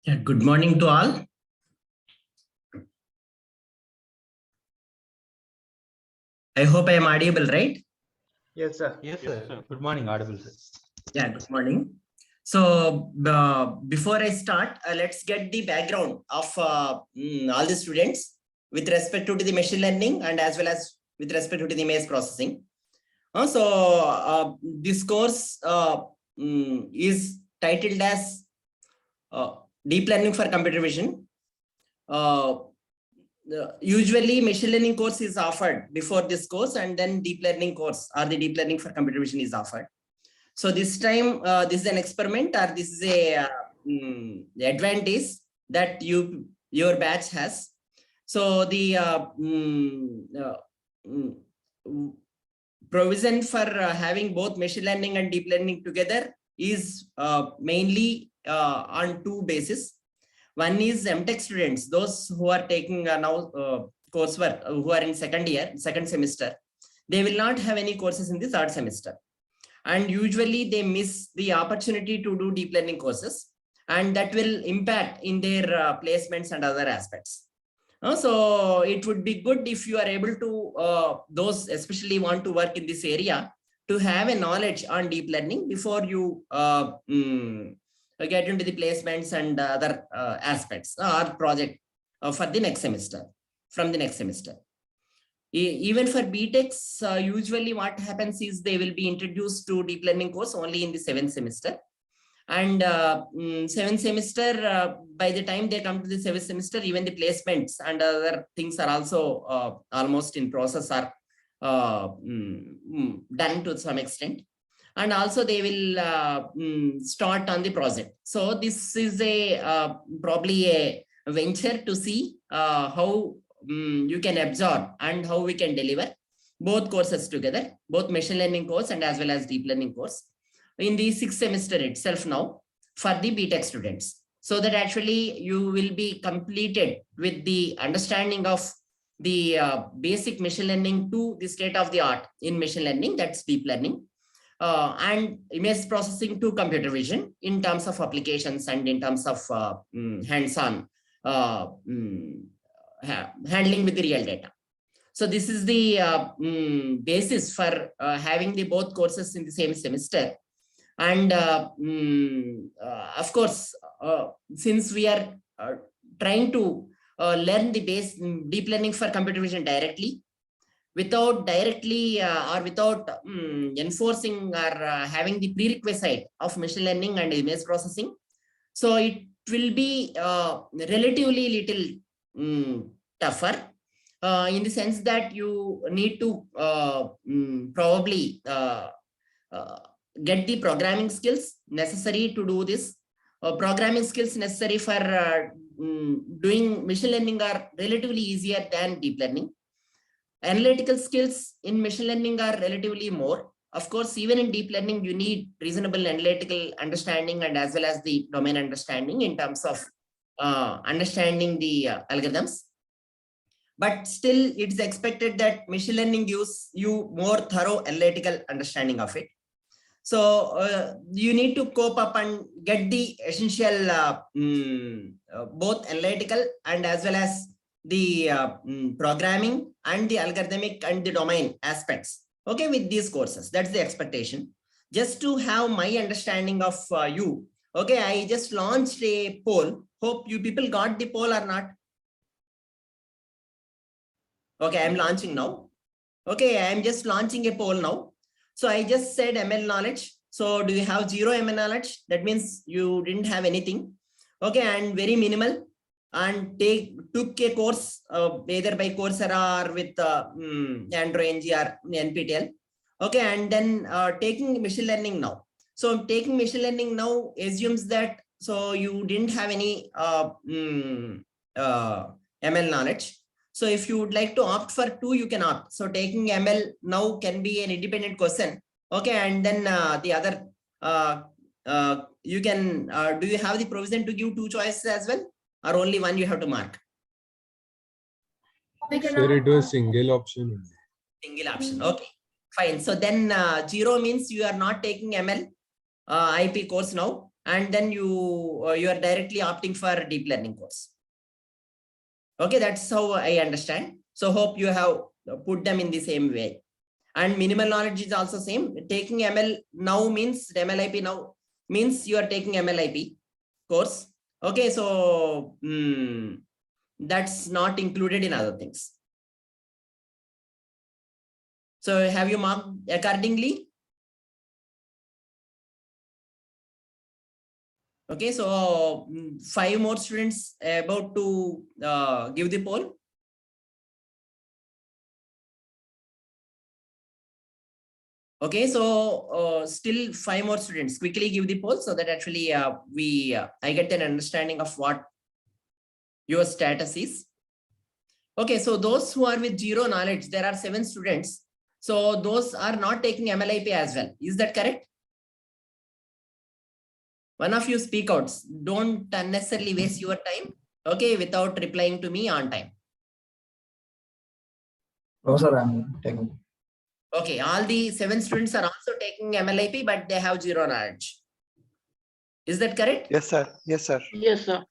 Yeah, good morning to all. I hope I am audible, right? Yes, sir. Yes, sir. Good morning, audible, sir. Yeah, good morning. So before I start, let's get the background of all the students with respect to the machine learning and as well as with respect to the image processing. This course is titled as Deep Learning for Computer Vision. Usually machine learning course is offered before this course, and then deep learning course or the deep learning for computer vision is offered. So this time this is an experiment, or this is a advantage that your batch has. So the provision for having both machine learning and deep learning together is mainly on two bases. One is MTech students, those who are taking now coursework, who are in second semester. They will not have any courses in the third semester. And usually they miss the opportunity to do deep learning courses, and that will impact in their placements and other aspects. So it would be good if you are able to, those especially want to work in this area, to have a knowledge on deep learning before you get into the placements and other aspects or project for the next semester, from the next semester. Even for BTechs, usually what happens is they will be introduced to deep learning course only in the 7th semester. And 7th semester, by the time they come to the 7th semester, even the placements and other things are also almost in process, are done to some extent. And also they will start on the project. So this is a probably a venture to see how you can absorb and how we can deliver both courses together, both machine learning course and as well as deep learning course in the 6th semester itself now for the BTech students, so that actually you will be completed with the understanding of the basic machine learning to the state of the art in machine learning, that's deep learning, and image processing to computer vision in terms of applications and in terms of hands-on handling with the real data. So this is the basis for having the both courses in the same semester. And of course, since we are trying to learn the base deep learning for computer vision directly, without directly or without enforcing or having the prerequisite of machine learning and image processing, so it will be relatively little tougher in the sense that you need to probably get the programming skills necessary to do this. Programming skills necessary for doing machine learning are relatively easier than deep learning. Analytical skills in machine learning are relatively more. Of course, even in deep learning, you need reasonable analytical understanding and as well as the domain understanding in terms of understanding the algorithms. But still, it's expected that machine learning gives you more thorough analytical understanding of it. So you need to cope up and get the essential both analytical and as well as the programming and the algorithmic and the domain aspects, okay, with these courses. That's the expectation. Just to have my understanding of you, okay, I just launched a poll. Hope you people got the poll or not. Okay, I'm launching now. Okay, I'm just launching a poll now. So I just said ML knowledge. So do you have zero ML knowledge? That means you didn't have anything. Okay, and very minimal. And took a course either by Coursera or with Android NG or NPTEL. Okay, and then taking machine learning now. So taking machine learning now assumes that so you didn't have any ML knowledge. So if you would like to opt for 2, you can opt. So taking ML now can be an independent question. Okay, and then the other, you can, do you have the provision to give 2 choices as well? Or only one you have to mark? Sir, it was single option. Single option, okay, fine. So then 0 means you are not taking ML IP course now. and then you are directly opting for a deep learning course. Okay, that's how I understand. So hope you have put them in the same way. And minimal knowledge is also same. Taking ML now means MLIP now means you are taking MLIP course. Okay, so that's not included in other things. So have you marked accordingly? Okay, so 5 more students about to give the poll. Okay, so still 5 more students. Quickly give the poll so that actually I get an understanding of what your status is. Okay, so those who are with zero knowledge, there are 7 students. So those are not taking MLIP as well. Is that correct? One of you speak out. Don't unnecessarily waste your time. Okay, without replying to me on time. No, sir, I'm taking. Okay, all the 7 students are also taking MLIP, but they have zero knowledge. Is that correct? Yes, sir. Yes, sir. Yes, sir.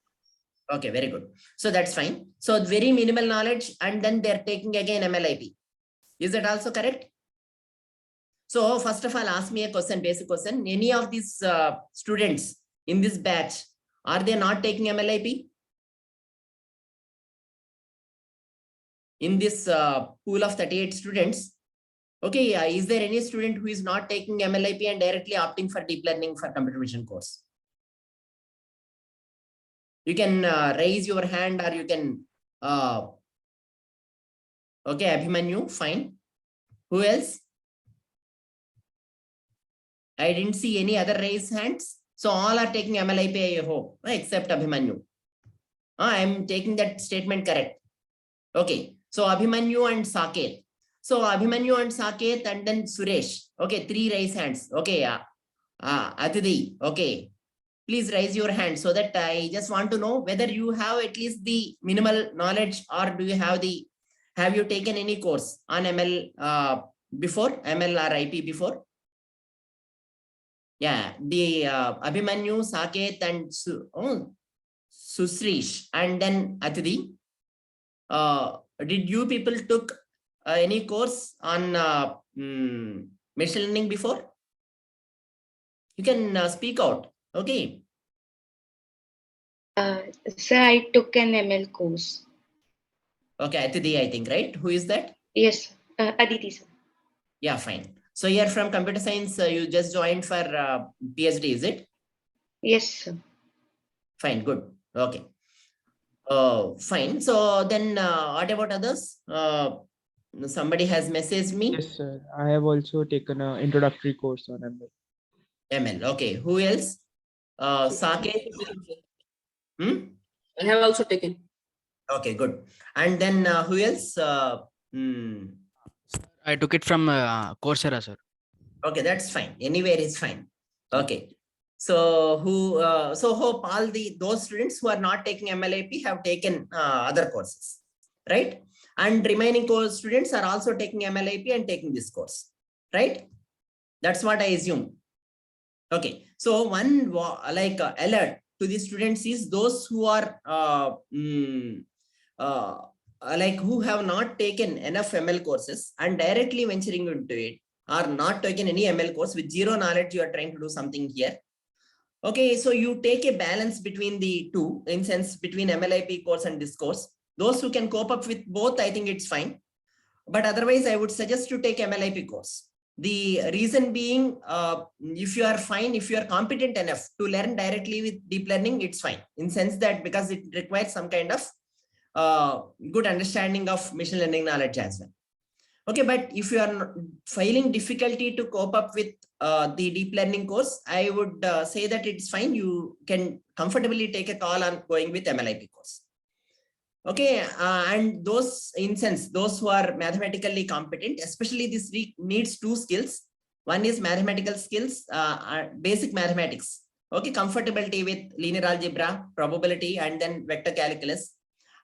Okay, very good. So that's fine. So very minimal knowledge, and then they're taking again MLIP. Is that also correct? So first of all, ask me a question, basic question. Any of these students in this batch, are they not taking MLIP? In this pool of 38 students, okay, is there any student who is not taking MLIP and directly opting for deep learning for computer vision course? You can raise your hand, or you can, okay, Abhimanyu, fine. Who else? I didn't see any other raised hands. So all are taking MLIP, I hope, except Abhimanyu. I'm taking that statement correct. Okay, so Abhimanyu and Saket. So Abhimanyu and Saket and then Suresh. Okay, 3 raised hands. Okay, Atidhi, okay. Please raise your hand so that I just want to know whether you have at least the minimal knowledge, or do you have you taken any course on ML before, ML or IP before? Yeah, the Abhimanyu, Saket and Susrish and then Atidhi. Did you people took any course on machine learning before? You can speak out. Okay. Sir, I took an ML course. Okay, Atidhi, I think, right? Who is that? Yes, Aditi, sir. Yeah, fine. So you're from computer science, you just joined for PhD, is it? Yes, sir. Fine, good. Okay. Fine. So then what about others? Somebody has messaged me. Yes, sir. I have also taken an introductory course on ML. ML. Okay. Who else? Saket. I have also taken. Okay, good. And then who else? I took it from Coursera, sir. Okay, that's fine. Anywhere is fine. Okay. So so hope all those students who are not taking MLIP have taken other courses, right? And remaining course students are also taking MLIP and taking this course, right? That's what I assume. Okay. So one alert to the students is those who are who have not taken enough ML courses and directly venturing into it, or not taken any ML course with zero knowledge, you are trying to do something here. Okay, so you take a balance between the two, in sense between MLIP course and this course. Those who can cope up with both, I think it's fine. But otherwise, I would suggest to take MLIP course. The reason being, if you are fine, if you are competent enough to learn directly with deep learning, it's fine. In sense that because it requires some kind of good understanding of machine learning knowledge as well. Okay, but if you are finding difficulty to cope up with the deep learning course, I would say that it's fine. You can comfortably take a call on going with MLIP course. Okay, and those who are mathematically competent, especially this needs 2 skills. One is mathematical skills, basic mathematics. Okay, comfortability with linear algebra, probability, and then vector calculus,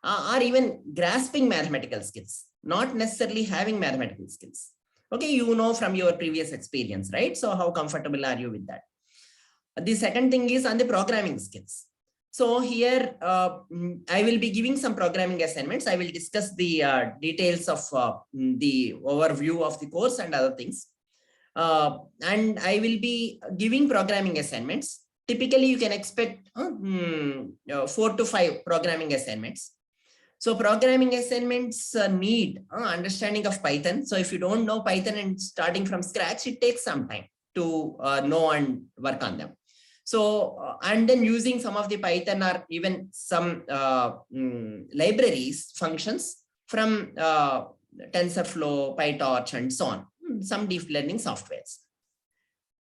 or even grasping mathematical skills, not necessarily having mathematical skills. Okay, you know from your previous experience, right? So how comfortable are you with that? The second thing is on the programming skills. So here I will be giving some programming assignments. I will discuss the details of the overview of the course and other things. And I will be giving programming assignments. Typically, you can expect 4 to 5 programming assignments. So programming assignments need understanding of Python. So if you don't know Python and starting from scratch, it takes some time to know and work on them. So, and then using some of the Python or even some libraries, functions from TensorFlow, PyTorch, and so on, some deep learning softwares.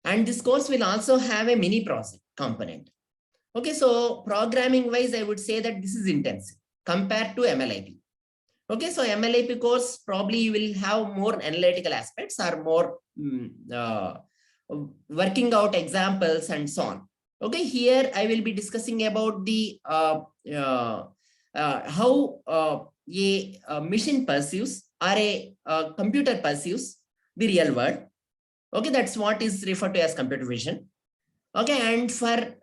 And this course will also have a mini project component. Okay, so programming wise, I would say that this is intensive compared to MLIP. Okay, so MLIP course, probably you will have more analytical aspects or more working out examples and so on. Okay, here I will be discussing about the how a machine perceives or a computer perceives the real world. Okay, that's what is referred to as computer vision. Okay, and for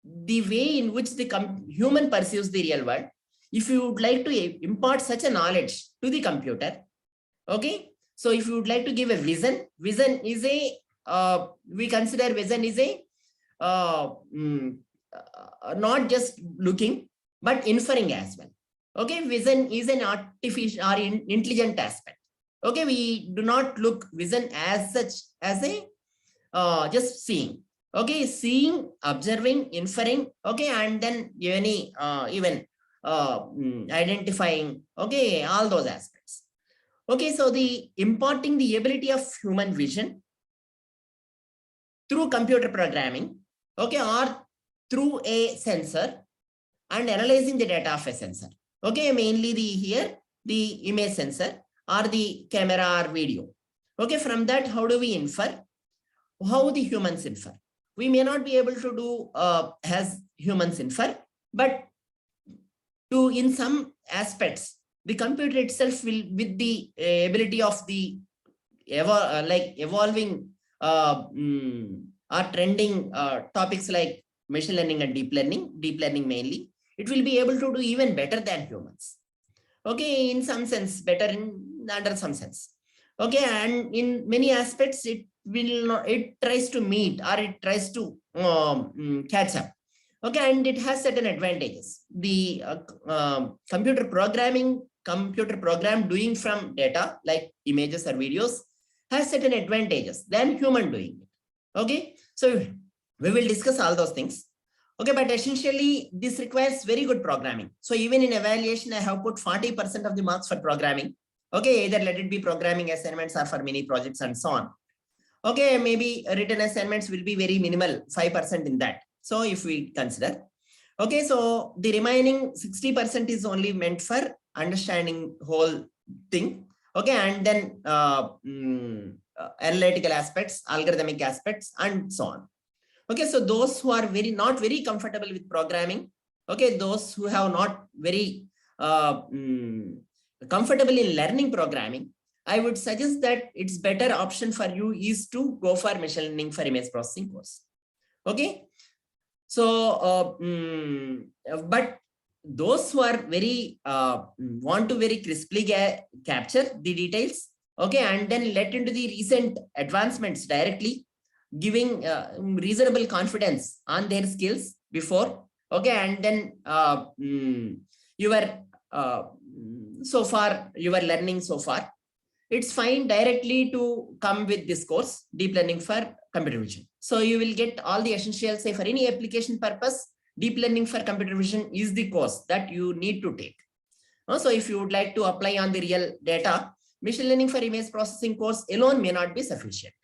the way in which the human perceives the real world, if you would like to impart such a knowledge to the computer, okay, so if you would like to give a vision is a, we consider vision is a, not just looking, but inferring as well. Okay, vision is an artificial or intelligent aspect. Okay, we do not look vision as such as a just seeing. Okay, seeing, observing, inferring. Okay, and then even identifying. Okay, all those aspects. Okay, so the imparting the ability of human vision through computer programming, okay, or through a sensor and analyzing the data of a sensor. Okay, mainly the image sensor or the camera or video. Okay, from that, how do we infer? How the humans infer? We may not be able to do as humans infer, but to in some aspects, the computer itself will, with the ability of the evolving or trending topics like machine learning and deep learning mainly, it will be able to do even better than humans. Okay, in some sense, better in under some sense. Okay, and in many aspects, it will not, it tries to meet or it tries to catch up. Okay, and it has certain advantages. The computer program doing from data like images or videos has certain advantages than human doing it. Okay, so we will discuss all those things. Okay, but essentially this requires very good programming. So even in evaluation, I have put 40% of the marks for programming. Okay, either let it be programming assignments or for mini projects and so on. Okay, maybe written assignments will be very minimal, 5% in that. So if we consider, okay, so the remaining 60% is only meant for understanding whole thing. Okay, and then analytical aspects, algorithmic aspects, and so on. Okay, so those who are not very comfortable with programming, okay, those who have not very comfortable in learning programming, I would suggest that it's better option for you is to go for machine learning for image processing course. Okay, so but those who are very want to very crisply capture the details, okay, and then let into the recent advancements directly, giving reasonable confidence on their skills before, okay, and then so far you are learning so far, it's fine directly to come with this course, deep learning for computer vision. So you will get all the essentials. Say for any application purpose, deep learning for computer vision is the course that you need to take. So if you would like to apply on the real data, machine learning for image processing course alone may not be sufficient.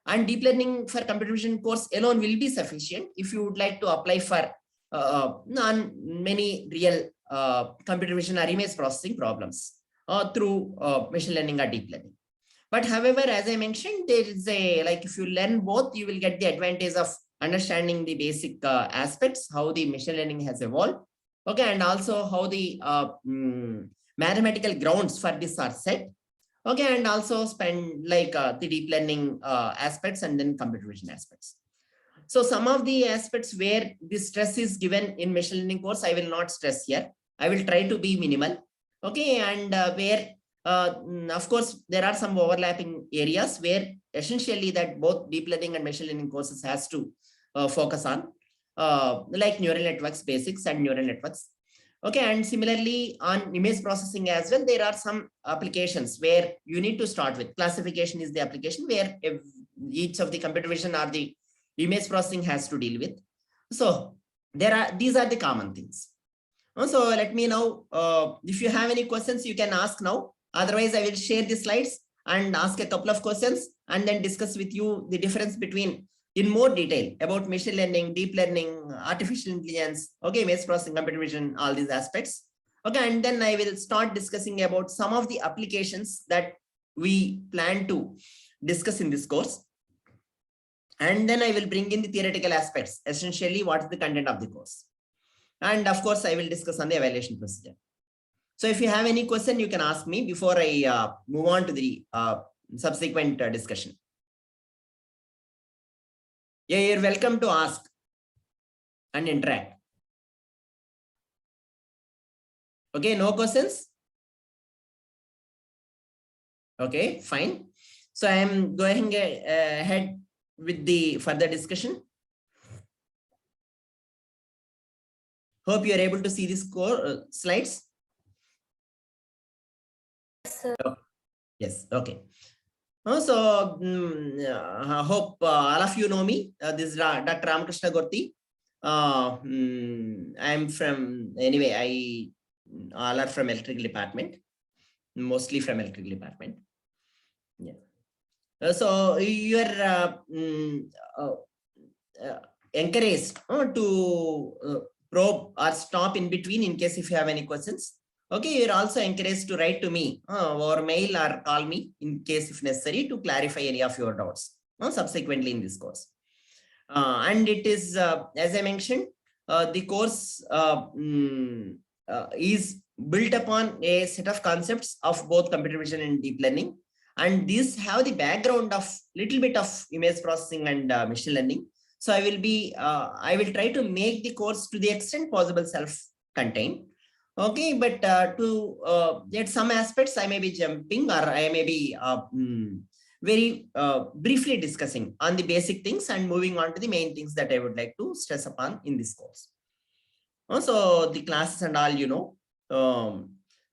And deep learning for computer vision course alone will be sufficient if you would like to apply for many real computer vision or image processing problems through machine learning or deep learning. But however, as I mentioned, there is a, like if you learn both, you will get the advantage of understanding the basic aspects, how the machine learning has evolved. Okay, and also how the mathematical grounds for this are set. Okay, and also spend like the deep learning aspects and then computer vision aspects. So some of the aspects where the stress is given in machine learning course, I will not stress here. I will try to be minimal. Okay, and where of course there are some overlapping areas where essentially that both deep learning and machine learning courses has to focus on, like neural networks basics and neural networks. Okay, and similarly on image processing as well, there are some applications where you need to start with. Classification is the application where each of the computer vision or the image processing has to deal with. So these are the common things. So let me know if you have any questions, you can ask now. Otherwise, I will share the slides and ask a couple of questions and then discuss with you the difference between in more detail about machine learning, deep learning, artificial intelligence, okay, image processing, computer vision, all these aspects. Okay, and then I will start discussing about some of the applications that we plan to discuss in this course. And then I will bring in the theoretical aspects, essentially what is the content of the course. And of course, I will discuss on the evaluation procedure. So if you have any question, you can ask me before I move on to the subsequent discussion. Yeah, you're welcome to ask and interact. Okay, no questions? Okay, fine. So I am going ahead with the further discussion. Hope you are able to see this core slides. Yes, okay. So I hope all of you know me. This is Dr. Ramakrishna Gorti. I'm from, anyway, all are from electrical department, mostly from electrical department. Yeah. So you are encouraged to probe or stop in between in case if you have any questions. Okay, you're also encouraged to write to me or mail or call me in case if necessary to clarify any of your doubts subsequently in this course. And it is, as I mentioned, the course is built upon a set of concepts of both computer vision and deep learning. And these have the background of little bit of image processing and machine learning. So I will try to make the course to the extent possible self-contained. Okay, but at some aspects I may be jumping or I may be very briefly discussing on the basic things and moving on to the main things that I would like to stress upon in this course. Also, the classes and all, you know.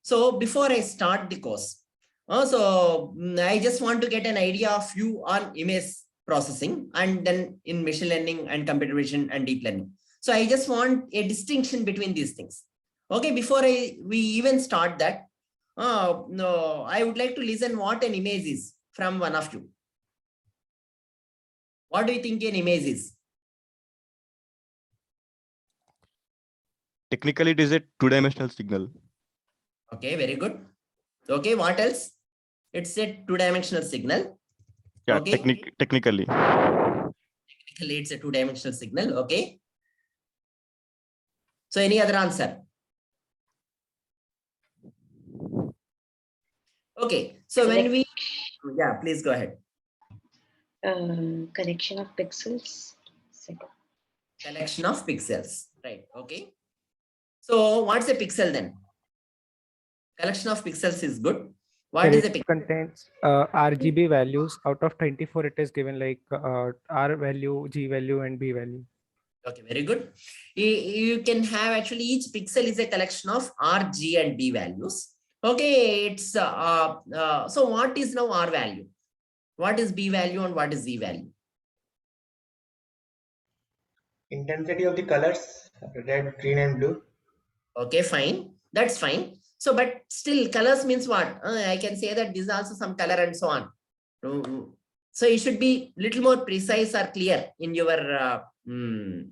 So before I start the course, also I just want to get an idea of you on image processing and then in machine learning and computer vision and deep learning. So I just want a distinction between these things. Okay, before we even start that, no, I would like to listen what an image is from one of you. What do you think an image is? Technically, it is a two-dimensional signal. Okay, very good. Okay, what else? It's a two-dimensional signal. Yeah, okay. Technically. Technically, it's a two-dimensional signal. Okay. So any other answer? Okay, so when we, yeah, please go ahead. Collection of pixels. Collection of pixels, right? Okay. So what's a pixel then? Collection of pixels is good. What is a pixel? Contains RGB values. Out of 24, it is given like R value, G value, and B value. Okay, very good. You can have actually each pixel is a collection of R, G, and B values. Okay, it's so what is now R value? What is B value and what is Z value? Intensity of the colors, red, green, and blue. Okay, fine. That's fine. So, but still colors means what? I can say that this is also some color and so on. So you should be little more precise or clear in your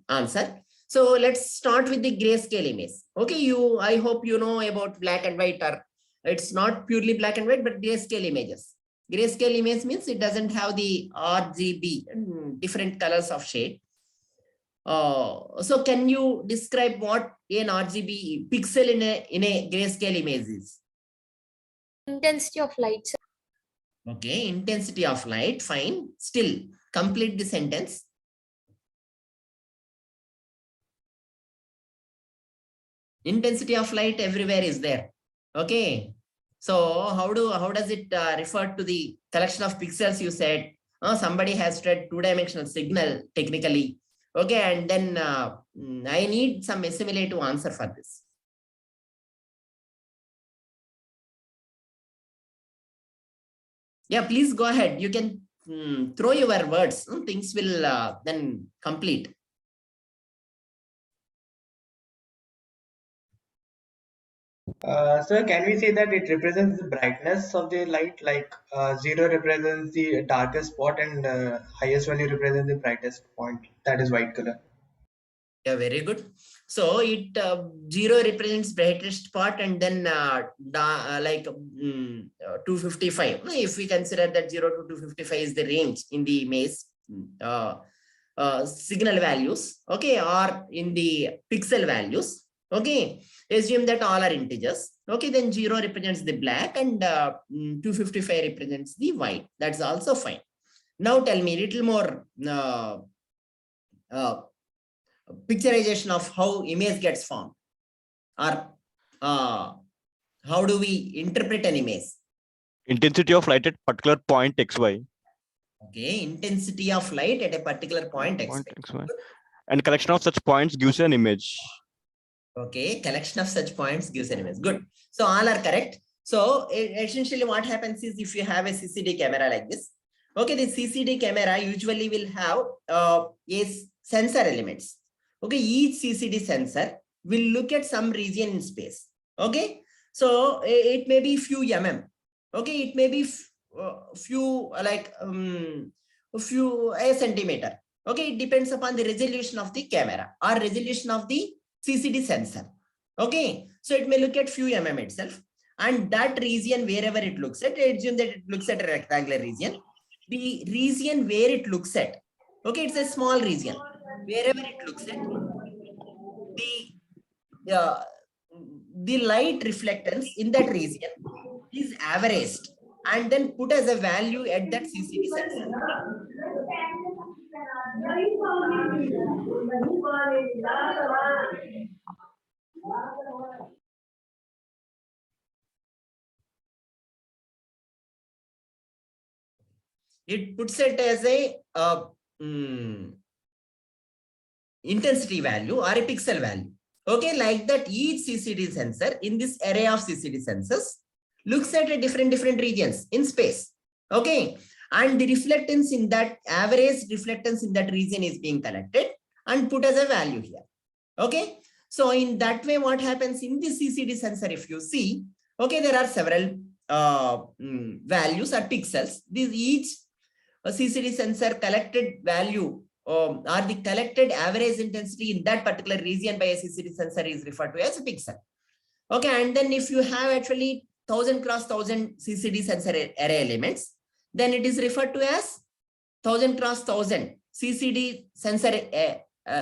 answer. So let's start with the grayscale image. Okay, I hope you know about black and white, or it's not purely black and white, but grayscale images. Grayscale image means it doesn't have the RGB, different colors of shade. So can you describe what an RGB pixel in a grayscale image is? Intensity of light. Okay, intensity of light, fine. Still, complete the sentence. intensity of light everywhere is there. Okay. So how does it refer to the collection of pixels? You said somebody has read two-dimensional signal technically. Okay, and then I need some SMLA to answer for this. Yeah, please go ahead. You can throw your words. Things will then complete. Sir, can we say that it represents the brightness of the light, like 0 represents the darkest spot and highest value represents the brightest point, that is white color. Yeah, very good. So it 0 represents brightest spot, and then 255. If we consider that 0 to 255 is the range in the maze signal values, okay, or in the pixel values, okay, assume that all are integers. Okay, then 0 represents the black and 255 represents the white. That's also fine. Now tell me a little more picturization of how image gets formed, or how do we interpret an image? Intensity of light at particular point XY. Okay, intensity of light at a particular point X. Point XY. And collection of such points gives you an image. Okay, collection of such points gives an image. Good. So all are correct. So essentially what happens is, if you have a CCD camera like this, okay, the CCD camera usually will have sensor elements. Okay, each CCD sensor will look at some region in space. Okay, so it may be few Okay, it may be few a centimeter. Okay, it depends upon the resolution of the camera or resolution of the CCD sensor. Okay, so it may look at few itself, and that region wherever it looks at, assume that it looks at a rectangular region. The region where it looks at, okay, it's a small region. Wherever it looks at, the light reflectance in that region is averaged and then put as a value at that CCD sensor. It puts it as a intensity value or a pixel value. Okay, like that each CCD sensor in this array of CCD sensors looks at a different regions in space. Okay, and the reflectance in that average reflectance in that region is being collected and put as a value here. Okay, so in that way, what happens in the CCD sensor, if you see, okay, there are several values or pixels. These each CCD sensor collected value or the collected average intensity in that particular region by a CCD sensor is referred to as a pixel. Okay, and then if you have actually 1000 cross 1000 CCD sensor array elements, then it is referred to as 1000 cross 1000 CCD sensor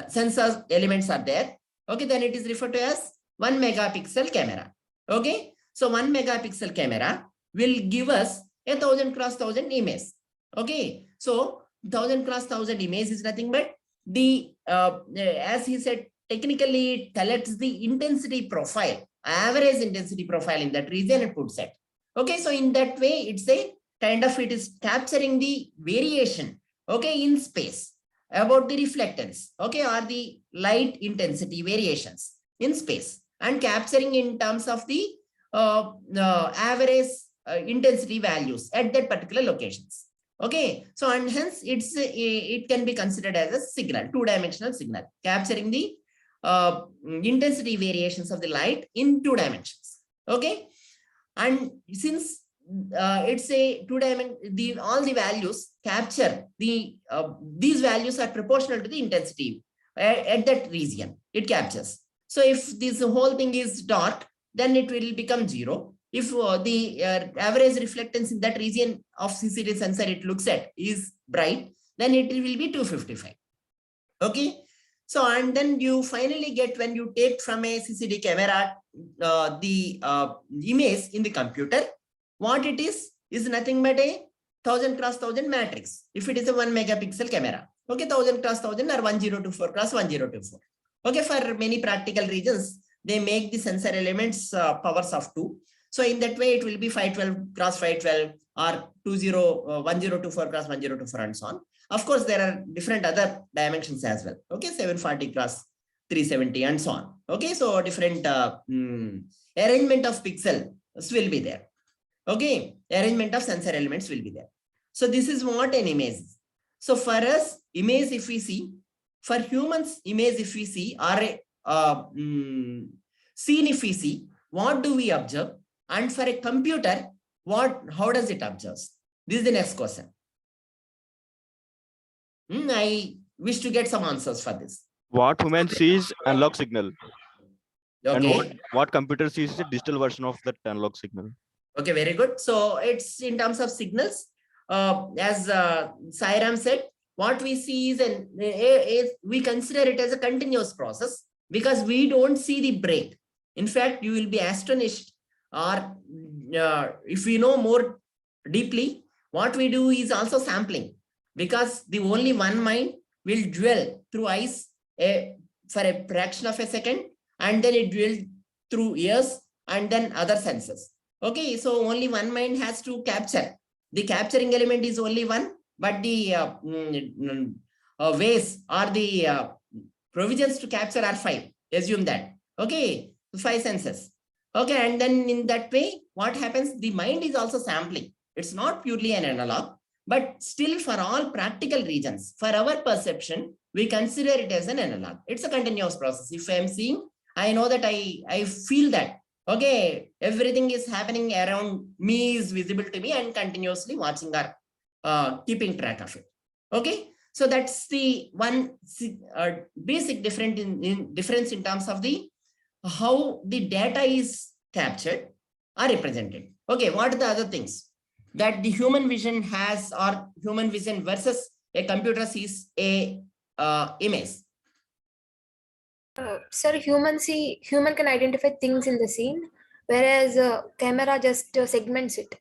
sensor elements are there. Okay, then it is referred to as 1 megapixel camera. Okay, so 1 megapixel camera will give us a 1000 cross 1000 image. Okay, so 1000 cross 1000 image is nothing but the as he said, technically it collects the intensity profile, average intensity profile in that region and puts it. Okay, so in that way, it's a kind of, it is capturing the variation, okay, in space about the reflectance, okay, or the light intensity variations in space, and capturing in terms of the average intensity values at that particular locations. Okay, so and hence it can be considered as a signal, two-dimensional signal, capturing the intensity variations of the light in 2 dimensions. Okay, and since it's a 2-dimensional, all the values capture the these values are proportional to the intensity at that region it captures. So if this whole thing is dark, then it will become 0. If the average reflectance in that region of CCD sensor it looks at is bright, then it will be 255. Okay, so and then you finally get, when you take from a CCD camera the image in the computer, what it is nothing but a 1000 cross 1000 matrix. If it is a 1 megapixel camera, okay, 1000 cross 1000 or 1024 cross 1024. Okay, for many practical reasons, they make the sensor elements powers of 2. So in that way, it will be 512 cross 512 or 1024 cross 1024 and so on. Of course, there are different other dimensions as well. Okay, 740 cross 370 and so on. Okay, so different arrangement of pixels will be there. Okay, arrangement of sensor elements will be there. So this is what an image is. So for us, image if we see, for humans, image if we see, or a scene if we see, what do we observe? And for a computer, how does it observe? This is the next question. I wish to get some answers for this. What human sees analog signal, and Okay. what computer sees is a digital version of that analog signal. Okay, very good. So it's in terms of signals, as Sairam said, what we see is we consider it as a continuous process because we don't see the break. In fact, you will be astonished, or if we know more deeply, what we do is also sampling, because the only one mind will dwell through eyes for a fraction of a second, and then it dwells through ears and then other senses. Okay, so only one mind has to capture. The capturing element is only one, but the ways or the provisions to capture are 5. Assume that. Okay, 5 senses. Okay, and then in that way, what happens? The mind is also sampling. It's not purely an analog, but still for all practical reasons, for our perception, we consider it as an analog. It's a continuous process. If I am seeing, I know that I feel that. Okay, everything is happening around me is visible to me and continuously watching or keeping track of it. Okay, so that's the one basic difference in terms of the how the data is captured or represented. Okay, what are the other things that the human vision has, or human vision versus a computer sees a image? Sir, human can identify things in the scene, whereas camera just segments it.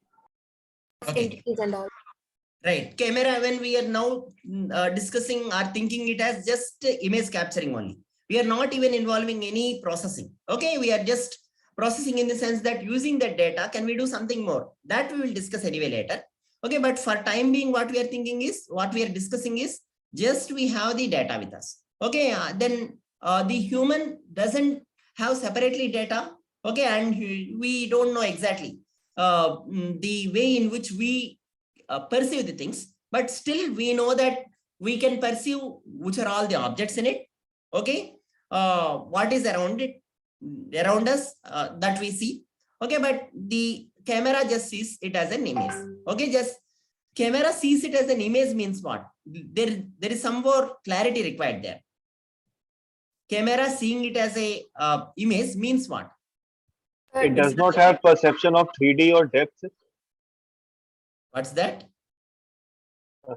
Okay. Entities and all. Right, camera, when we are now discussing or thinking it as just image capturing only. We are not even involving any processing. Okay, we are just processing in the sense that using that data, can we do something more? That we will discuss anyway later. Okay, but for time being, what we are discussing is just we have the data with us. Okay, then the human doesn't have separately data. Okay, and we don't know exactly the way in which we perceive the things, but still we know that we can perceive which are all the objects in it. Okay, what is around us that we see. Okay, but the camera just sees it as an image. Okay, just camera sees it as an image means what? There is some more clarity required there. Camera seeing it as a image means what? It does not have perception of 3D or depth. What's that?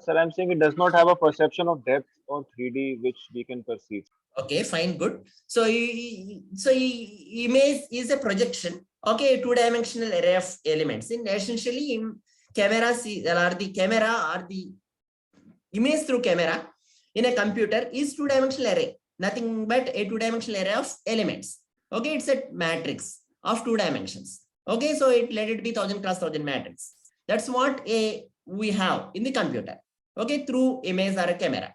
Sir, I'm saying it does not have a perception of depth or 3D which we can perceive. Okay, fine, good. So image is a projection. Okay, two-dimensional array of elements. In essentially, camera or the camera or the image through camera in a computer is two-dimensional array. Nothing but a two-dimensional array of elements. Okay, it's a matrix of 2 dimensions. Okay, so let it be 1000 cross 1000 matrix. That's what we have in the computer. Okay, through image or a camera.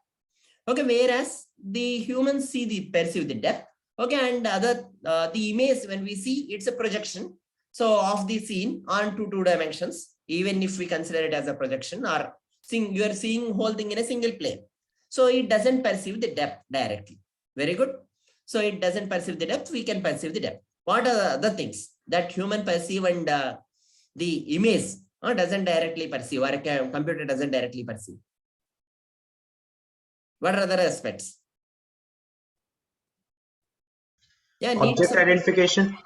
Okay, whereas the humans perceive the depth. Okay, and the image when we see, it's a projection. So of the scene onto 2 dimensions, even if we consider it as a projection, or you are seeing whole thing in a single plane. So it doesn't perceive the depth directly. Very good. So it doesn't perceive the depth, we can perceive the depth. What are the other things that human perceive and the image doesn't directly perceive, or a computer doesn't directly perceive? What are other aspects? Yeah, Object identification.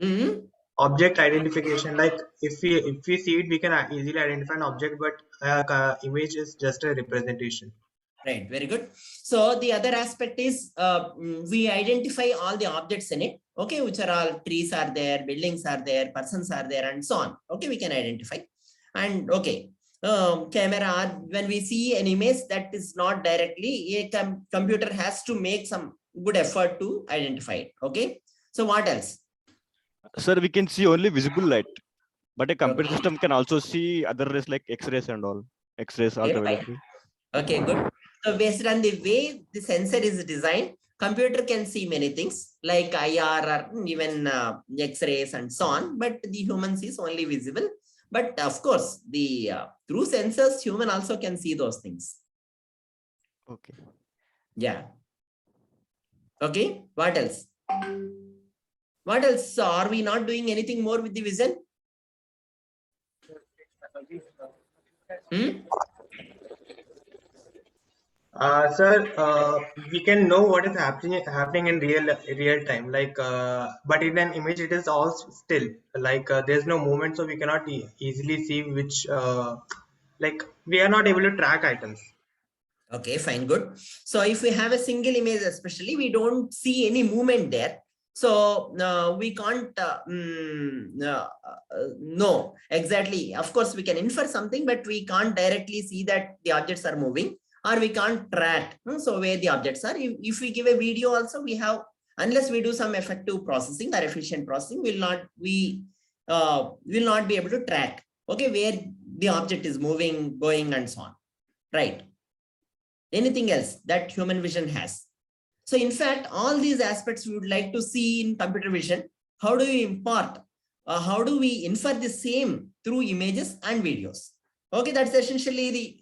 Mm-hmm. Object identification, like if we see it, we can easily identify an object, but image is just a representation. Right, very good. So the other aspect is we identify all the objects in it. Okay, which are all trees are there, buildings are there, persons are there, and so on. Okay, we can identify. And okay, camera, when we see an image that is not directly, a computer has to make some good effort to identify it. Okay, So what else? Sir, we can see only visible light, but a computer Okay. system can also see other rays like X-rays and all. X-rays, Okay, ultraviolet. Okay, good. So based on the way the sensor is designed, computer can see many things like IR or even X-rays and so on, but the human sees only visible. But of course, the through sensors, human also can see those things. Okay. Yeah. Okay, what else? What else? Are we not doing anything more with the vision? Sir, we can know what is happening in real time. Like, but in an image, it is all still. Like, there's no movement, so we cannot easily see which. Like, we are not able to track items. Okay, fine, good. So if we have a single image, especially, we don't see any movement there. So we can't know exactly. Of course, we can infer something, but we can't directly see that the objects are moving, or we can't track. So where the objects are. If we give a video also, we have, unless we do some effective processing or efficient processing, will not be able to track. Okay, where the object is moving, going, and so on. Right. Anything else that human vision has. So in fact, all these aspects we would like to see in computer vision. How do we impart? How do we infer the same through images and videos? Okay, that's essentially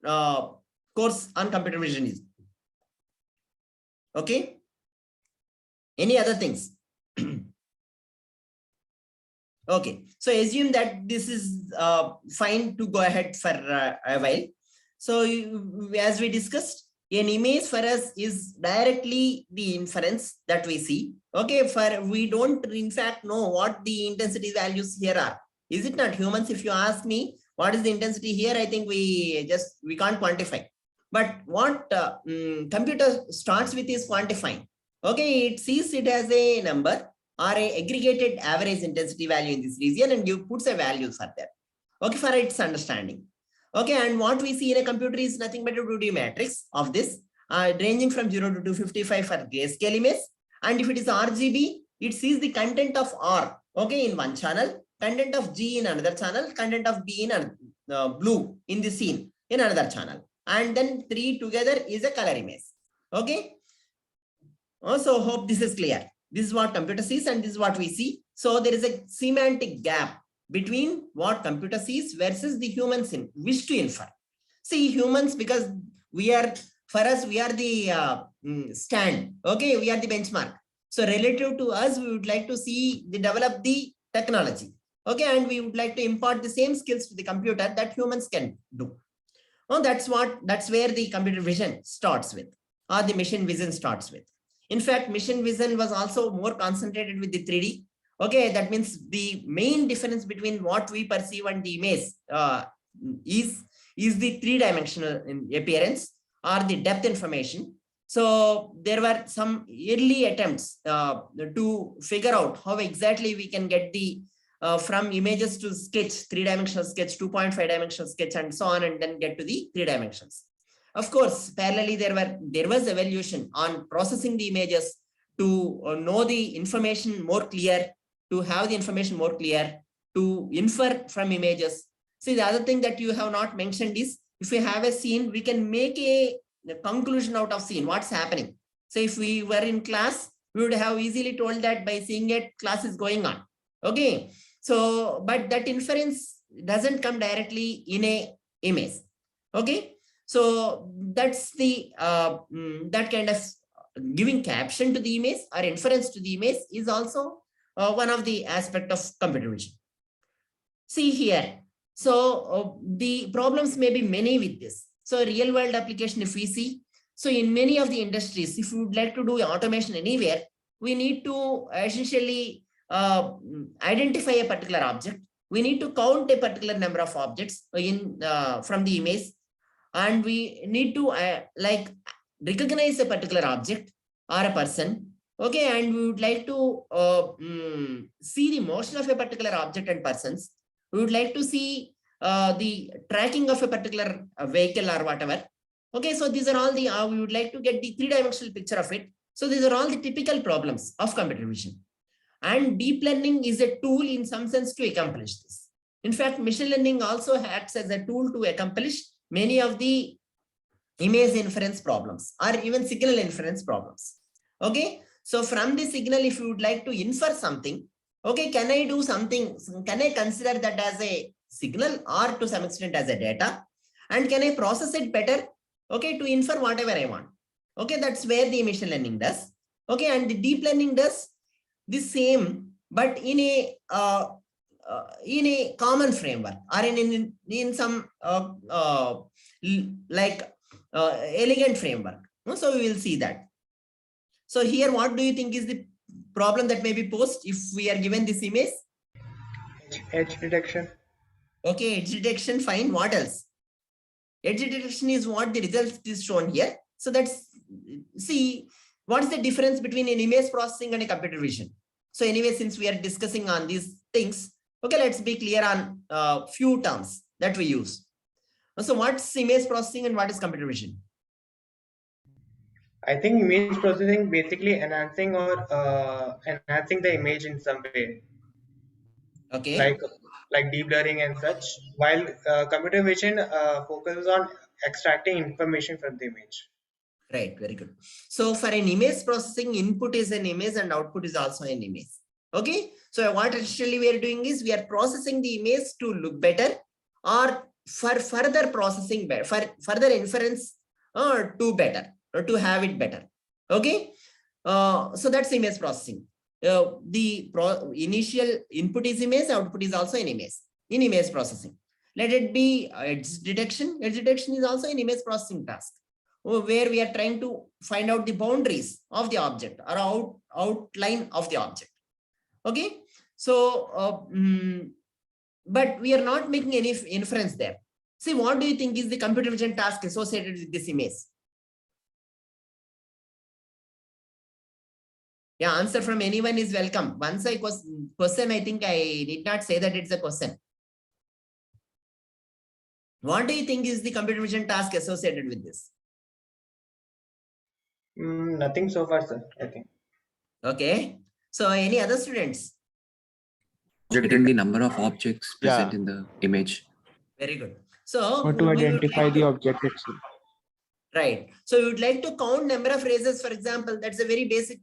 the course on computer vision is. Okay. Any other things? Okay, so assume that this is fine to go ahead for a while. So as we discussed, an image for us is directly the inference that we see. Okay, we don't in fact know what the intensity values here are. Is it not? Humans, if you ask me what is the intensity here, I think we can't quantify. But what computer starts with is quantifying. Okay, it sees it as a number or a aggregated average intensity value in this region, and you puts a values are there. Okay, for its understanding. Okay, and what we see in a computer is nothing but a 2D matrix of this, ranging from 0 to 255 for grayscale image. And if it is RGB, it sees the content of R, okay, in one channel, content of G in another channel, content of B in blue in the scene in another channel. And then 3 together is a color image. Okay. Also, hope this is clear. This is what computer sees and this is what we see. So there is a semantic gap between what computer sees versus the humans wish to infer. See, humans, because for us, we are the stand. Okay, we are the benchmark. So relative to us, we would like to develop the technology. Okay, and we would like to impart the same skills to the computer that humans can do. Oh, that's where the computer vision starts with, or the machine vision starts with. In fact, machine vision was also more concentrated with the 3D. Okay, that means the main difference between what we perceive and the image is the 3-dimensional appearance or the depth information. So there were some early attempts to figure out how exactly we can get the from images to sketch, 3-dimensional sketch, 2.5-dimensional sketch, and so on, and then get to the 3 dimensions. Of course, parallelly, there was evolution on processing the images to know the information more clear, to have the information more clear, to infer from images. See, the other thing that you have not mentioned is, if we have a scene, we can make a conclusion out of scene, what's happening. So if we were in class, we would have easily told that by seeing it, class is going on. Okay, so, but that inference doesn't come directly in a image. Okay, so that's the, that kind of giving caption to the image or inference to the image is also one of the aspect of computer vision. See here, so the problems may be many with this. So real world application, if we see, so in many of the industries, if we would like to do automation anywhere, we need to essentially identify a particular object. We need to count a particular number of objects in from the image, and we need to like recognize a particular object or a person. Okay, and we would like to see the motion of a particular object and persons. We would like to see the tracking of a particular vehicle or whatever. Okay, so these are all the, we would like to get the 3-dimensional picture of it. So these are all the typical problems of computer vision. And deep learning is a tool in some sense to accomplish this. In fact, machine learning also acts as a tool to accomplish many of the image inference problems or even signal inference problems. Okay. So from the signal, if you would like to infer something, okay, can I do something? Can I consider that as a signal or to some extent as a data? And can I process it better? Okay, to infer whatever I want. Okay, that's where the machine learning does. Okay, and the deep learning does the same, but in a common framework or in some elegant framework. So we will see that. So here, what do you think is the problem that may be posed if we are given this image? Edge detection. Okay, edge detection, fine. What else? Edge detection is what the result is shown here. So that's, see, what is the difference between an image processing and a computer vision? So anyway, since we are discussing on these things, okay, let's be clear on few terms that we use. So what's image processing and what is computer vision? I think image processing basically enhancing the image in some way. Okay. Like deep learning and such, while computer vision focuses on extracting information from the image. Right, very good. So for an image processing, input is an image and output is also an image. Okay, so what actually we are doing is we are processing the image to look better or for further processing, for further inference or to better or to have it better. Okay, so that's image processing. The initial input is image, output is also an image in image processing. Let it be edge detection. Edge detection is also an image processing task where we are trying to find out the boundaries of the object or outline of the object. Okay, so but we are not making any inference there. See, what do you think is the computer vision task associated with this image? Yeah, answer from anyone is welcome. Once I question, I think I did not say that it's a question. What do you think is the computer vision task associated with this? Nothing so far, sir, I think. Okay. So any other students? Projecting the number of objects present in the image. Very good. So Or to identify the object itself. Right. So you would like to count number of raises, for example. That's a very basic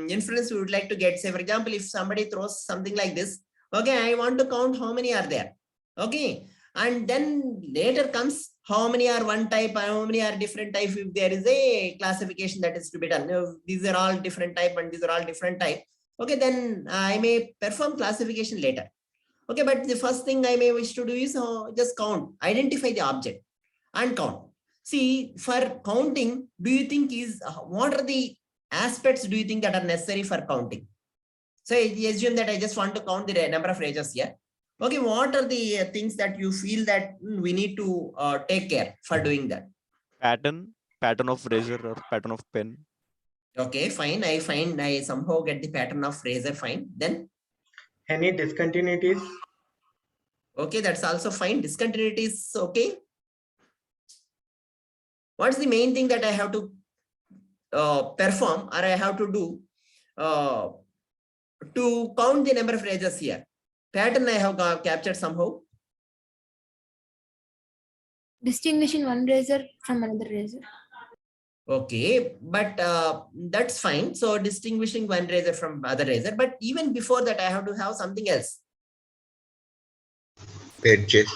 inference we would like to get. Say, for example, if somebody throws something like this, okay, I want to count how many are there. Okay. And then later comes how many are one type, how many are different type. If there is a classification that is to be done, if these are all different type and these are all different type. Okay, then I may perform classification later. Okay, but the first thing I may wish to do is just count, identify the object and count. See, for counting, do you think what are the aspects do you think that are necessary for counting? So I assume that I just want to count the number of rages here. Okay, what are the things that you feel that we need to take care for doing that? Pattern of razor or pattern of pen. Okay, fine. I somehow get the pattern of razor, fine. Then? Any discontinuities? Okay, that's also fine. Discontinuities, okay. What's the main thing that I have to perform or I have to do to count the number of razors here? Pattern I have captured somehow. Distinguishing one razor from another razor. Okay, but that's fine. So distinguishing one razor from other razor, but even before that, I have to have something else. Edges.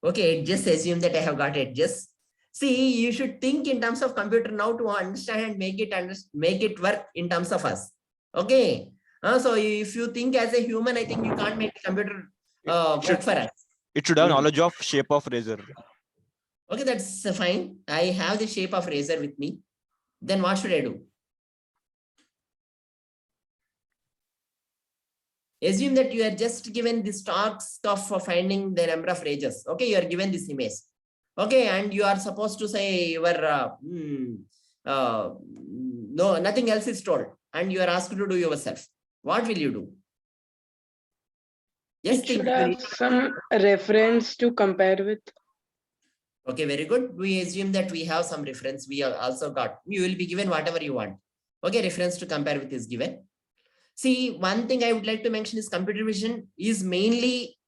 Okay, just assume that I have got edges. See, you should think in terms of computer now to understand and make it work in terms of us. Okay. So if you think as a human, I think you can't make the computer work for us. It should have knowledge of shape of razor. Okay, that's fine. I have the shape of razor with me. Then what should I do? Assume that you are just given this task of finding the number of rages. Okay, you are given this image. Okay, and you are supposed to say your no, nothing else is told, and you are asked to do yourself. What will you do? Yes, Should have some reference to compare with. Okay, very good. We assume that we have some reference. We are also got, you will be given whatever you want. Okay, reference to compare with is given. See, one thing I would like to mention is computer vision is mainly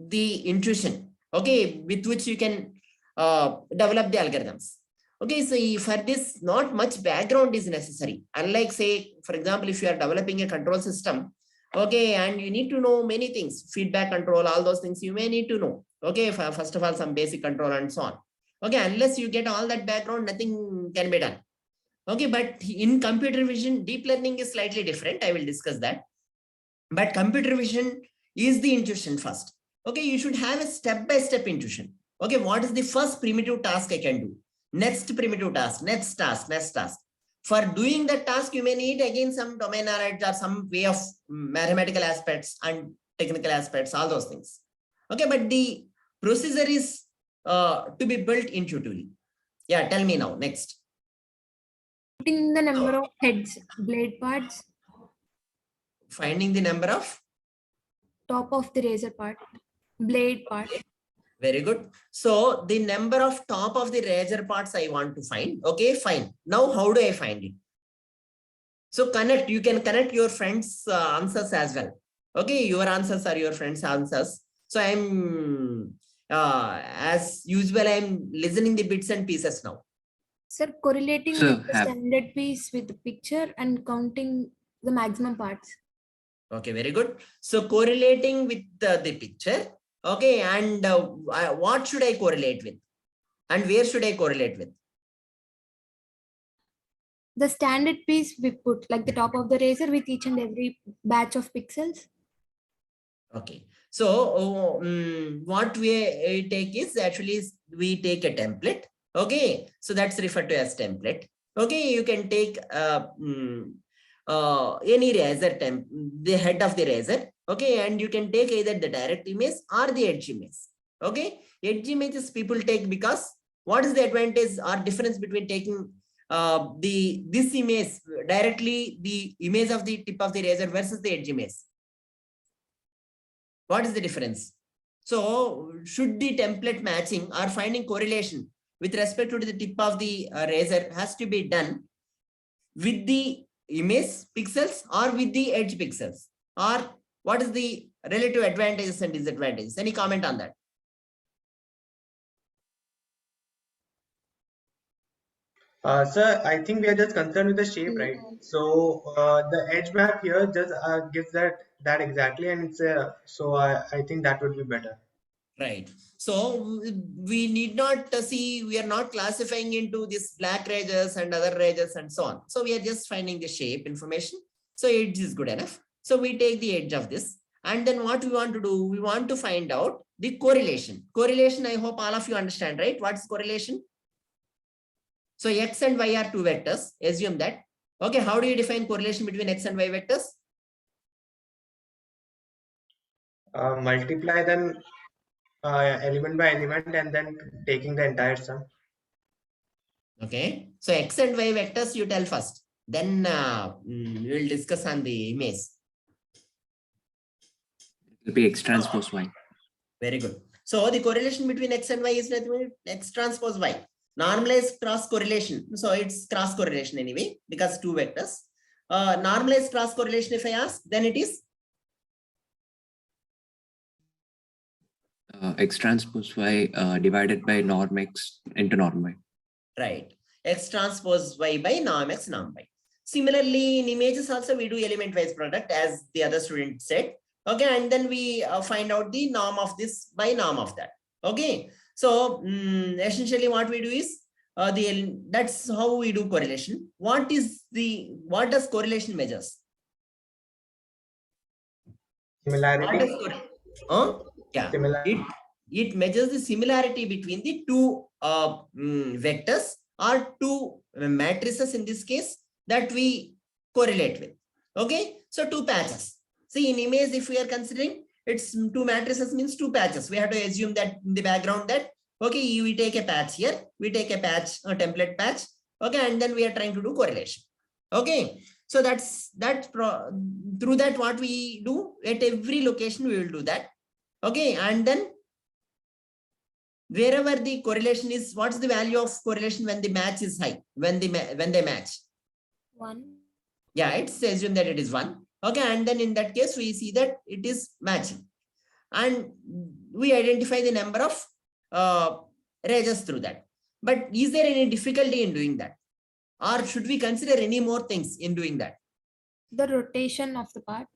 the intuition, okay, with which you can develop the algorithms. Okay, so for this, not much background is necessary. Unlike, say, for example, if you are developing a control system, okay, and you need to know many things, feedback control, all those things you may need to know. Okay, first of all, some basic control and so on. Okay, unless you get all that background, nothing can be done. Okay, but in computer vision, deep learning is slightly different. I will discuss that. But computer vision is the intuition first. Okay, you should have a step-by-step intuition. Okay, what is the first primitive task I can do? Next primitive task, next task, next task. For doing that task, you may need again some domain knowledge or some way of mathematical aspects and technical aspects, all those things. Okay, but the procedure is to be built intuitively. Yeah, tell me now, next. Putting the number of heads, blade parts, Finding the number of? top of the razor part, blade part. Very good. So the number of top of the razor parts I want to find. Okay, fine. Now, how do I find it? So connect, you can connect your friends' answers as well. Okay, your answers are your friends' answers. So I'm, as usual, I'm listening the bits and pieces now. Sir, correlating So with the have- standard piece with the picture and counting the maximum parts. Okay, very good. So correlating with the picture. Okay, and what should I correlate with? And where should I correlate with? The standard piece we put like the top of the razor with each and every batch of pixels. Okay, so what we take is actually we take a template. Okay, so that's referred to as template. Okay, you can take any razor the head of the razor. Okay, and you can take either the direct image or the edge image. Okay, edge images people take because what is the advantage or difference between taking this image directly, the image of the tip of the razor versus the edge image? What is the difference? So should the template matching or finding correlation with respect to the tip of the razor has to be done with the image pixels or with the edge pixels, or what is the relative advantages and disadvantages? Any comment on that? Sir, I think we are just concerned with the shape, right? So the edge map here just gives that exactly, and it's so I think that would be better. Right. So we need not see, we are not classifying into this black razors and other razors and so on. So we are just finding the shape information. So edge is good enough. So we take the edge of this. And then what we want to do, we want to find out the correlation. Correlation, I hope all of you understand, right? What's correlation? So X and Y are two vectors. Assume that. Okay, how do you define correlation between X and Y vectors? Multiply them element by element and then taking the entire sum. Okay, so X and Y vectors you tell first. Then we will discuss on the image. It will be X transpose Y. Very good. So the correlation between X and Y is nothing but X transpose Y. Normalized cross correlation. So it's cross correlation anyway, because two vectors. Normalized cross correlation, if I ask, then it is X transpose Y divided by norm X into norm Y. right. X transpose Y by norm X norm Y. Similarly, in images also we do element wise product, as the other student said. Okay, and then we find out the norm of this by norm of that. Okay, so essentially what we do is that's how we do correlation. What does correlation measures? Similarity. Yeah, Similarity. it measures the similarity between the two vectors or two matrices in this case that we correlate with. Okay, so two patches. See, in image, if we are considering it's two matrices means two patches. We have to assume that in the background that, okay, we take a patch here, we take a patch, a template patch, okay, and then we are trying to do correlation. Okay, so through that what we do at every location we will do that. Okay, and then wherever the correlation is, what's the value of correlation when the match is high, when they match? 1. Yeah, it's assumed that it is 1. Okay, and then in that case, we see that it is matching. And we identify the number of ranges through that. But is there any difficulty in doing that? Or should we consider any more things in doing that? The rotation part.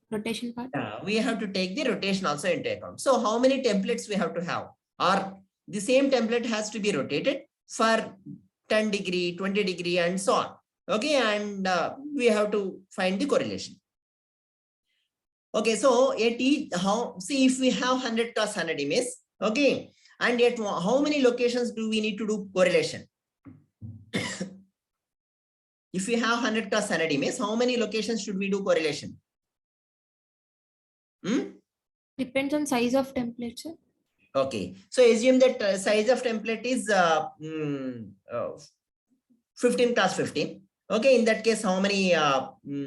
We have to take the rotation also into account. So how many templates we have to have? Or the same template has to be rotated for 10 degree, 20 degree, and so on. Okay, and we have to find the correlation. Okay, so see if we have 100 cross 100 images, okay, and yet how many locations do we need to do correlation? If we have 100 cross 100 images, how many locations should we do correlation? Depends on size of template, sir. Okay, so assume that size of template is 15 cross 15. Okay, in that case, how many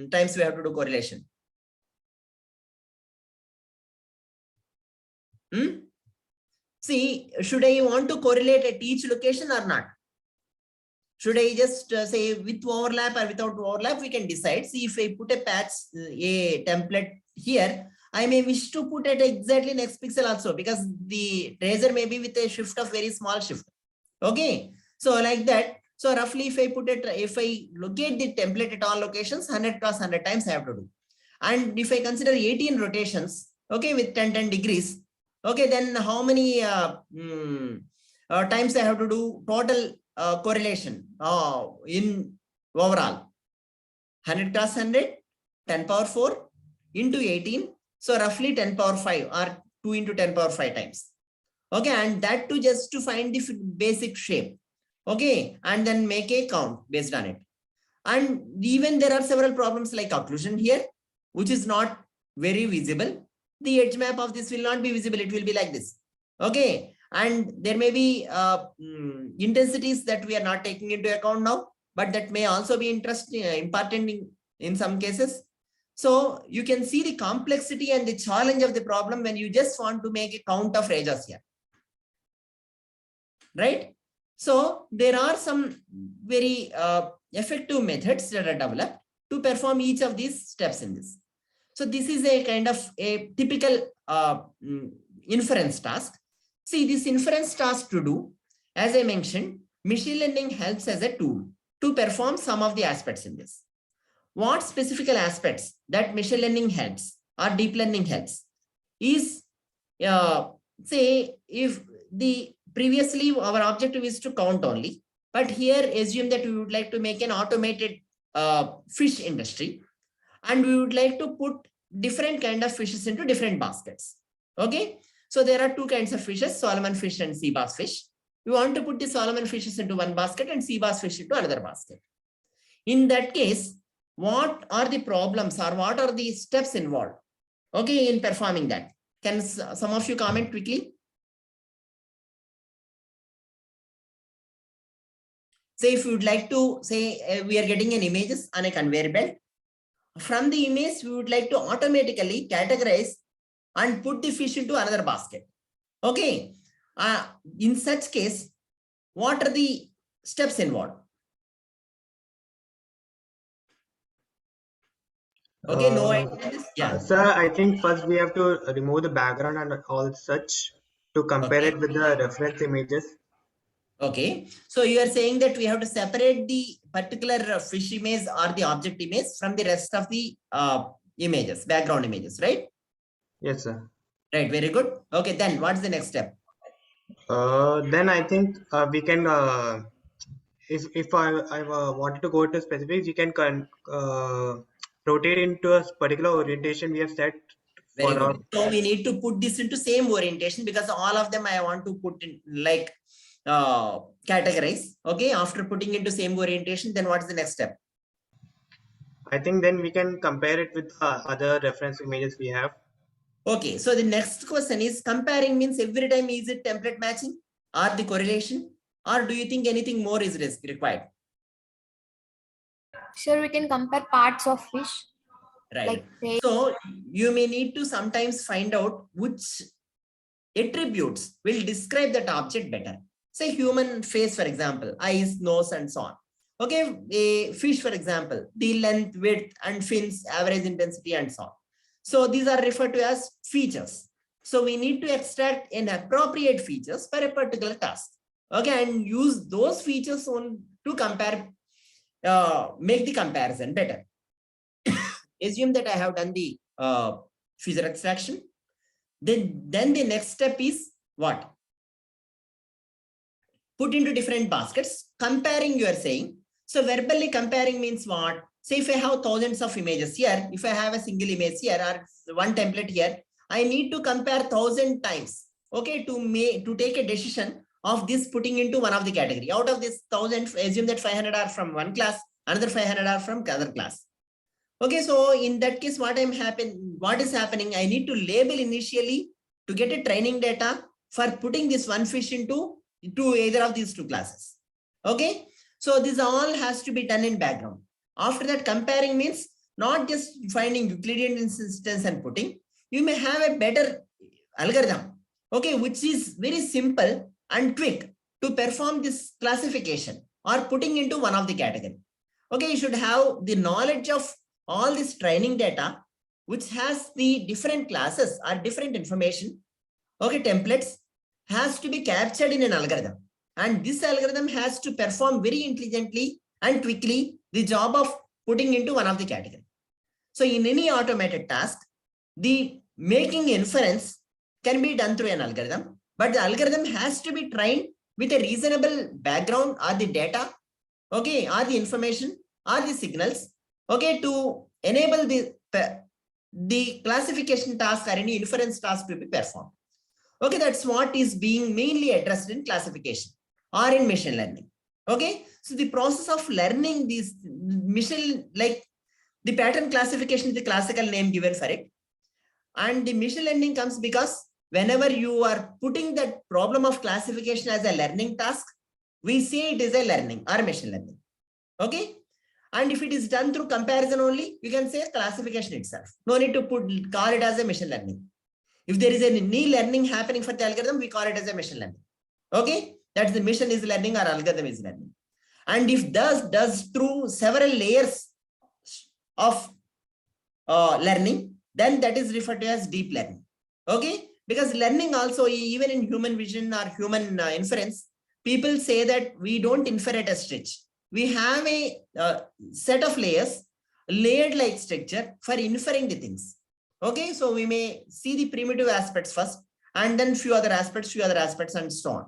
times we have to do correlation? See, should I want to correlate at each location or not? Should I just say with overlap or without overlap? We can decide. See, if I put a patch, a template here, I may wish to put it exactly next pixel also, because the tracer may be with a shift of very small shift. Okay, so like that. So roughly, if I put it, if I locate the template at all locations, 100 cross 100 times I have to do. And if I consider 18 rotations, okay, with 10 degrees, okay, then how many times I have to do total correlation in overall? 100 cross 100, 10 power 4 into 18. So roughly 10 power 5 or 2 into 10 power 5 times. Okay, and that too just to find the basic shape. Okay, and then make a count based on it. And even there are several problems like occlusion here, which is not very visible. The edge map of this will not be visible. It will be like this. Okay, and there may be intensities that we are not taking into account now, but that may also be interesting, important in some cases. So you can see the complexity and the challenge of the problem when you just want to make a count of edges here, right? So there are some very effective methods that are developed to perform each of these steps in this. So this is a kind of a typical inference task. See, this inference task to do, as I mentioned, machine learning helps as a tool to perform some of the aspects in this. What specific aspects that machine learning helps or deep learning helps is, say, if the previously our objective is to count only, but here assume that we would like to make an automated fish industry, and we would like to put different kind of fishes into different baskets. Okay, so there are two kinds of fishes, Solomon fish and sea bass fish. We want to put the Solomon fishes into one basket and sea bass fish into another basket. In that case, what are the problems or what are the steps involved, okay, in performing that? Can some of you comment quickly? Say if you would like to say we are getting an images on a conveyor belt. From the image, we would like to automatically categorize and put the fish into another basket. Okay. In such case, what are the steps involved? Okay, no ideas? Yeah. Sir, I think first we have to remove the background and all such to compare it with the reference images. Okay, so you are saying that we have to separate the particular fish image or the object image from the rest of the images, background images, right? Yes, sir. Right, very good. Okay, then what's the next step? Then I think we can, if I wanted to go to specifics, you can rotate into a particular orientation we have set. Very good. So we need to put this into same orientation because all of them I want to put in like categorize. Okay, after putting into same orientation, then what's the next step? I think then we can compare it with other reference images we have. Okay, so the next question is, comparing means every time is it template matching or the correlation, or do you think anything more is required? Sure, we can compare parts of fish. Right. Like, so you may need to sometimes find out which attributes will describe that object better. Say human face, for example, eyes, nose, and so on. Okay, a fish, for example, the length, width, and fins, average intensity, and so on. So these are referred to as features. So we need to extract an appropriate features for a particular task. Okay, and use those features on to compare, make the comparison better. Assume that I have done the feature extraction. Then the next step is what? Put into different baskets, comparing you are saying. So verbally comparing means what? Say if I have thousands of images here, if I have a single image here or one template here, I need to compare 1,000 times, okay, to take a decision of this putting into one of the category. Out of this 1,000, assume that 500 are from one class, another 500 are from other class. Okay, so in that case, what is happening? I need to label initially to get a training data for putting this one fish into either of these two classes. Okay, so this all has to be done in background. After that, comparing means not just finding Euclidean instance and putting. You may have a better algorithm, okay, which is very simple and quick to perform this classification or putting into one of the category. Okay, you should have the knowledge of all this training data, which has the different classes or different information, okay, templates, has to be captured in an algorithm. And this algorithm has to perform very intelligently and quickly the job of putting into one of the category. So in any automated task, the making inference can be done through an algorithm, but the algorithm has to be trained with a reasonable background or the data, okay, or the information or the signals, okay, to enable the classification task or any inference task to be performed. Okay, that's what is being mainly addressed in classification or in machine learning. Okay, so the process of learning these machine, like the pattern classification is the classical name given for it. And the machine learning comes because whenever you are putting that problem of classification as a learning task, we say it is a learning or machine learning. Okay, and if it is done through comparison only, you can say classification itself. No need to call it as a machine learning. If there is any learning happening for the algorithm, we call it as a machine learning. Okay, that's the machine is learning or algorithm is learning. And if does through several layers of learning, then that is referred to as deep learning. Okay, because learning also, even in human vision or human inference, people say that we don't infer at a stretch. We have a set of layers, layered like structure for inferring the things. Okay, so we may see the primitive aspects first and then few other aspects and so on.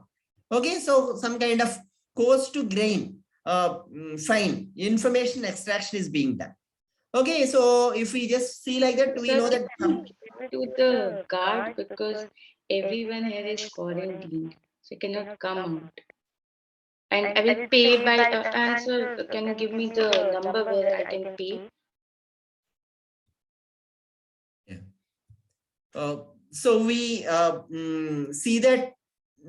Okay, so some kind of coarse to grain, fine information extraction is being done. Okay, so if we just see like that, we know that to the guard because everyone here is quarantined, so you cannot come out. And I will pay by answer. Can you give me the number where I can pay? So we see that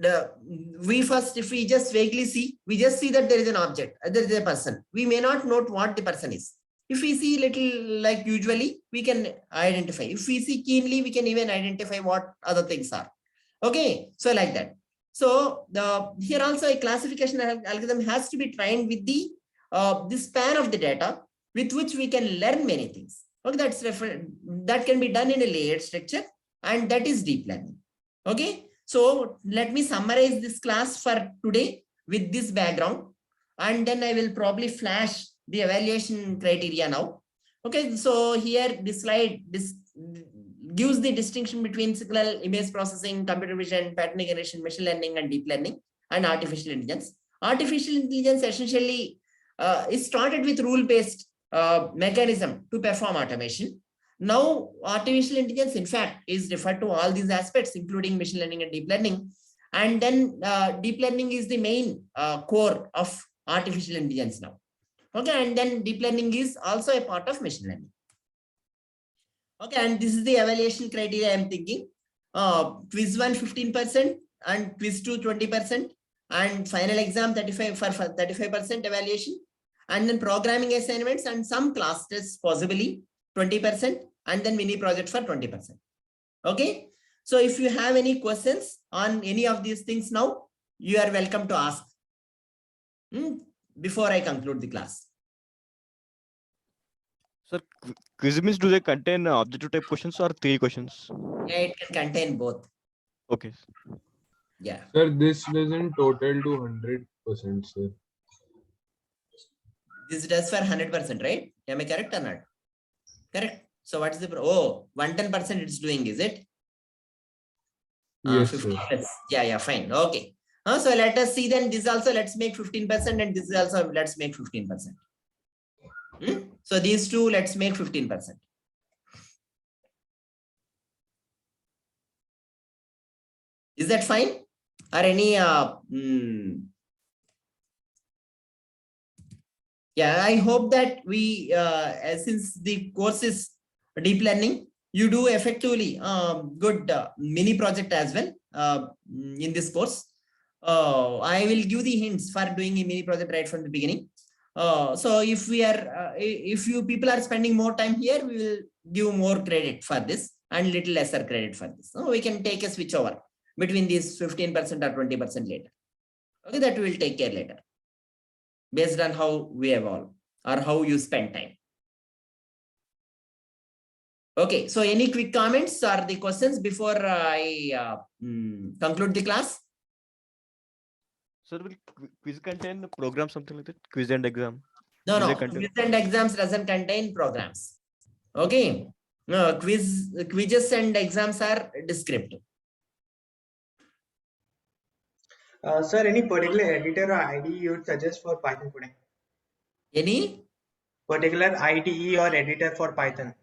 if we just vaguely see, we just see that there is an object, there is a person. We may not note what the person is. If we see little like usually, we can identify. If we see keenly, we can even identify what other things are. Okay, so like that. So here also a classification algorithm has to be trained with the span of the data with which we can learn many things. Okay, that can be done in a layered structure, and that is deep learning. Okay, so let me summarize this class for today with this background, and then I will probably flash the evaluation criteria now. Okay, so here this slide gives the distinction between signal image processing, computer vision, pattern recognition, machine learning, and deep learning, and artificial intelligence. Artificial intelligence essentially is started with rule-based mechanism to perform automation. Now, artificial intelligence, in fact, is referred to all these aspects, including machine learning and deep learning. And then deep learning is the main core of artificial intelligence now. Okay, and then deep learning is also a part of machine learning. Okay, and this is the evaluation criteria I'm thinking. Quiz 1 15% and quiz 2 20%, and final exam 35% evaluation, and then programming assignments and some class tests possibly 20%, and then mini project for 20%. Okay, So if you have any questions on any of these things now, you are welcome to ask before I conclude the class. Sir, quiz means do they contain objective type questions or 3 questions? Yeah, it can contain both. Okay. Yeah. Sir, this doesn't total to 100%, sir. This does for 100%, right? Am I correct or not? Correct. So what is the, oh, 110% it's doing, is it? Yes, 50 sir. plus. Yeah, fine. Okay. So let us see then this also, let's make 15% and this is also, let's make 15%. So these two, let's make 15%. Is that fine? Or any, yeah, I hope that we, since the course is deep learning, you do effectively good mini project as well in this course. I will give the hints for doing a mini project right from the beginning. So if we are, if you people are spending more time here, we will give more credit for this and little lesser credit for this. So we can take a switch over between these 15% or 20% later. Okay, that we will take care later, based on how we evolve or how you spend time. Okay, so any quick comments or the questions before I conclude the class? Sir, will quiz contain the program, something like that? Quiz and exam? No, Do they no, contain- quiz and exams doesn't contain programs. Okay, no, quizzes and exams are descriptive. Sir, any particular editor or IDE you would suggest for Python coding? Any Particular IDE or editor for Python?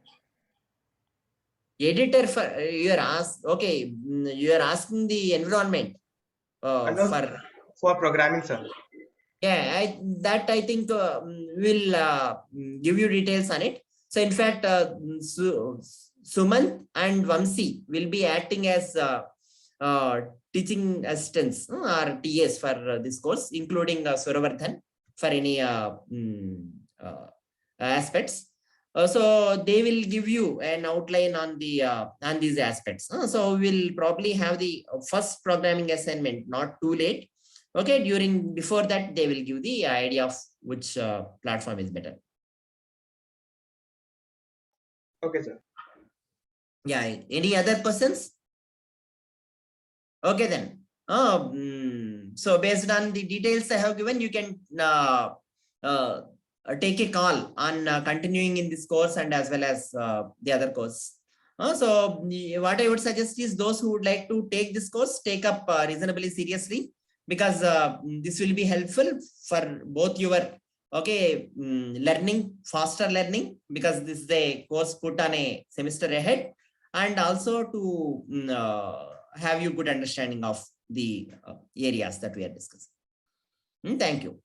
editor for you are asked? Okay, you are asking the environment No, for programming, sir. Yeah, I think will give you details on it. So in fact, Sumant and Vamsi will be acting as teaching assistants or TS for this course, including Suravardhan for any aspects. So they will give you an outline on the on these aspects. So we'll probably have the first programming assignment not too late. Okay, before that they will give the idea of which platform is better. Okay, sir. Yeah, any other questions? Okay then. So based on the details I have given, you can take a call on continuing in this course and as well as the other course. So what I would suggest is those who would like to take this course, take up reasonably seriously, because this will be helpful for both your learning, faster learning, because this is a course put on a semester ahead, and also to have you good understanding of the areas that we are discussing. Thank you.